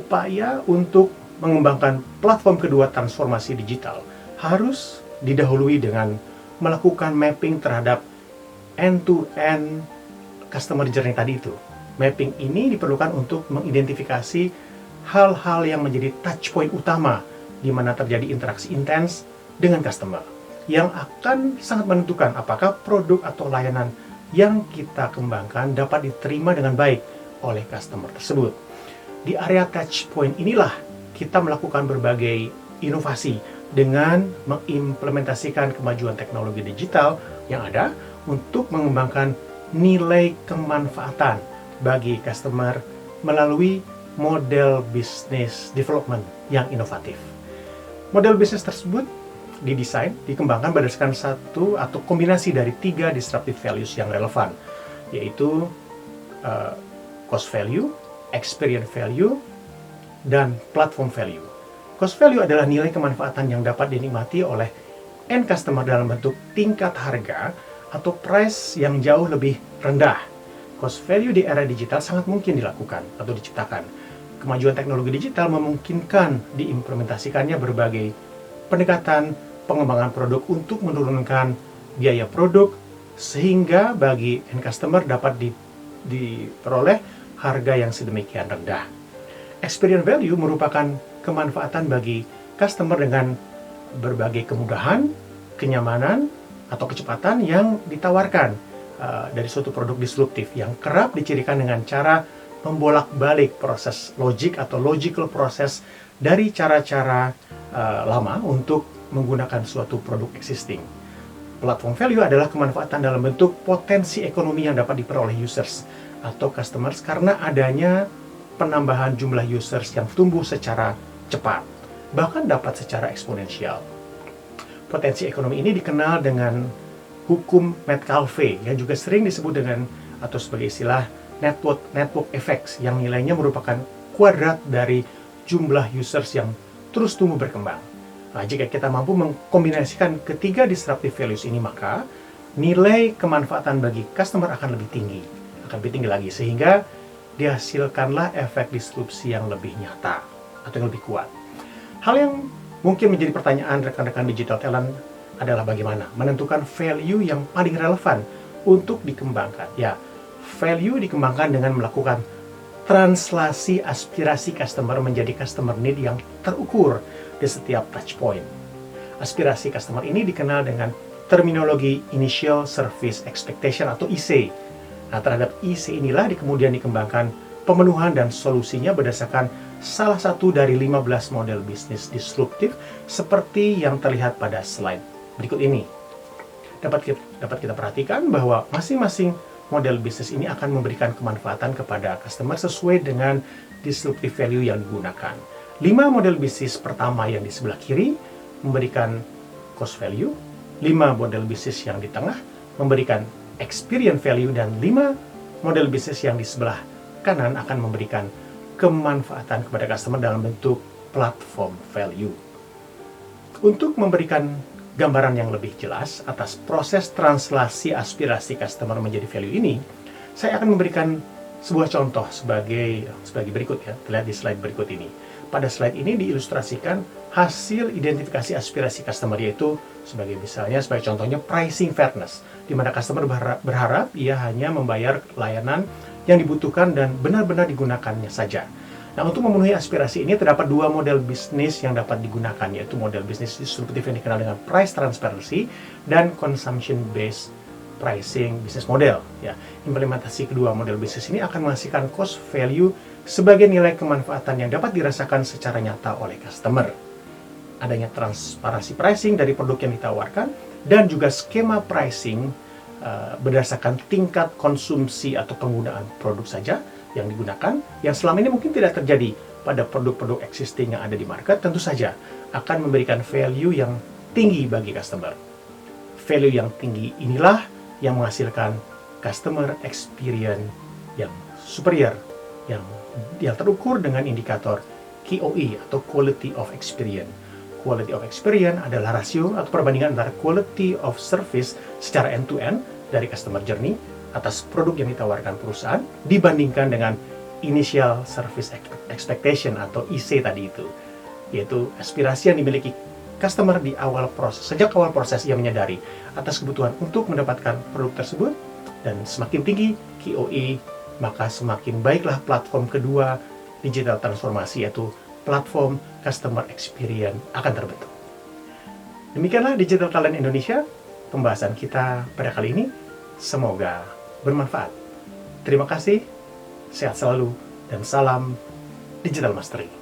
upaya untuk mengembangkan platform kedua transformasi digital harus didahului dengan melakukan mapping terhadap end-to-end customer journey tadi itu. Mapping ini diperlukan untuk mengidentifikasi hal-hal yang menjadi touch point utama di mana terjadi interaksi intens dengan customer yang akan sangat menentukan apakah produk atau layanan yang kita kembangkan dapat diterima dengan baik oleh customer tersebut. Di area touch point inilah kita melakukan berbagai inovasi dengan mengimplementasikan kemajuan teknologi digital yang ada untuk mengembangkan nilai kemanfaatan bagi customer melalui model business development yang inovatif. Model bisnis tersebut didesain, dikembangkan berdasarkan satu atau kombinasi dari 3 disruptive values yang relevan, yaitu cost value, experience value, dan platform value. Cost value adalah nilai kemanfaatan yang dapat dinikmati oleh end customer dalam bentuk tingkat harga atau price yang jauh lebih rendah. Cost value di era digital sangat mungkin dilakukan atau diciptakan. Kemajuan teknologi digital memungkinkan diimplementasikannya berbagai pendekatan pengembangan produk untuk menurunkan biaya produk sehingga bagi end customer dapat diperoleh harga yang sedemikian rendah. Experience value merupakan kemanfaatan bagi customer dengan berbagai kemudahan, kenyamanan, atau kecepatan yang ditawarkan dari suatu produk disruptif yang kerap dicirikan dengan cara membolak-balik proses logik atau logical process dari cara-cara lama untuk menggunakan suatu produk existing. Platform value adalah kemanfaatan dalam bentuk potensi ekonomi yang dapat diperoleh users atau customers karena adanya penambahan jumlah users yang tumbuh secara cepat, bahkan dapat secara eksponensial. Potensi ekonomi ini dikenal dengan hukum Metcalfe yang juga sering disebut dengan atau sebagai istilah network effects yang nilainya merupakan kuadrat dari jumlah users yang terus tumbuh berkembang. Nah, jika kita mampu mengkombinasikan ketiga disruptive values ini, maka nilai kemanfaatan bagi customer akan lebih tinggi lagi, sehingga dihasilkanlah efek disrupsi yang lebih nyata atau yang lebih kuat. Hal yang mungkin menjadi pertanyaan rekan-rekan digital talent adalah bagaimana menentukan value yang paling relevan untuk dikembangkan. Ya, value dikembangkan dengan melakukan translasi aspirasi customer menjadi customer need yang terukur di setiap touch point. Aspirasi customer ini dikenal dengan terminologi Initial Service Expectation atau IC. Nah, terhadap IC inilah kemudian dikembangkan pemenuhan dan solusinya berdasarkan salah satu dari 15 model bisnis disruptif seperti yang terlihat pada slide berikut ini. Dapat kita perhatikan bahwa masing-masing model bisnis ini akan memberikan kemanfaatan kepada customer sesuai dengan disruptive value yang digunakan. 5 model bisnis pertama yang di sebelah kiri memberikan cost value, 5 model bisnis yang di tengah memberikan experience value, dan 5 model bisnis yang di sebelah kanan akan memberikan kemanfaatan kepada customer dalam bentuk platform value. Untuk memberikan gambaran yang lebih jelas atas proses translasi aspirasi customer menjadi value ini, saya akan memberikan sebuah contoh sebagai berikut ya, terlihat di slide berikut ini. Pada slide ini diilustrasikan hasil identifikasi aspirasi customer, yaitu sebagai contohnya pricing fairness, di mana customer berharap ia hanya membayar layanan yang dibutuhkan dan benar-benar digunakannya saja. Nah, untuk memenuhi aspirasi ini terdapat 2 model bisnis yang dapat digunakan, yaitu model bisnis disruptif yang dikenal dengan price transparency dan consumption based pricing business model. Ya, implementasi kedua model bisnis ini akan menghasilkan cost value sebagai nilai kemanfaatan yang dapat dirasakan secara nyata oleh customer. Adanya transparansi pricing dari produk yang ditawarkan dan juga skema pricing berdasarkan tingkat konsumsi atau penggunaan produk saja yang digunakan, yang selama ini mungkin tidak terjadi pada produk-produk existing yang ada di market, tentu saja akan memberikan value yang tinggi bagi customer. Value yang tinggi inilah yang menghasilkan customer experience yang superior, yang terukur dengan indikator QOE atau Quality of Experience. Quality of Experience adalah rasio atau perbandingan antara quality of service secara end-to-end dari customer journey atas produk yang ditawarkan perusahaan dibandingkan dengan Initial Service Expectation atau IC tadi itu, yaitu aspirasi yang dimiliki customer di awal proses. Sejak awal proses ia menyadari atas kebutuhan untuk mendapatkan produk tersebut, dan semakin tinggi KOE, maka semakin baiklah platform kedua digital transformasi, yaitu platform Customer Experience akan terbentuk. Demikianlah Digital Talent Indonesia, pembahasan kita pada kali ini. Semoga bermanfaat. Terima kasih, sehat selalu, dan salam Digital Mastery.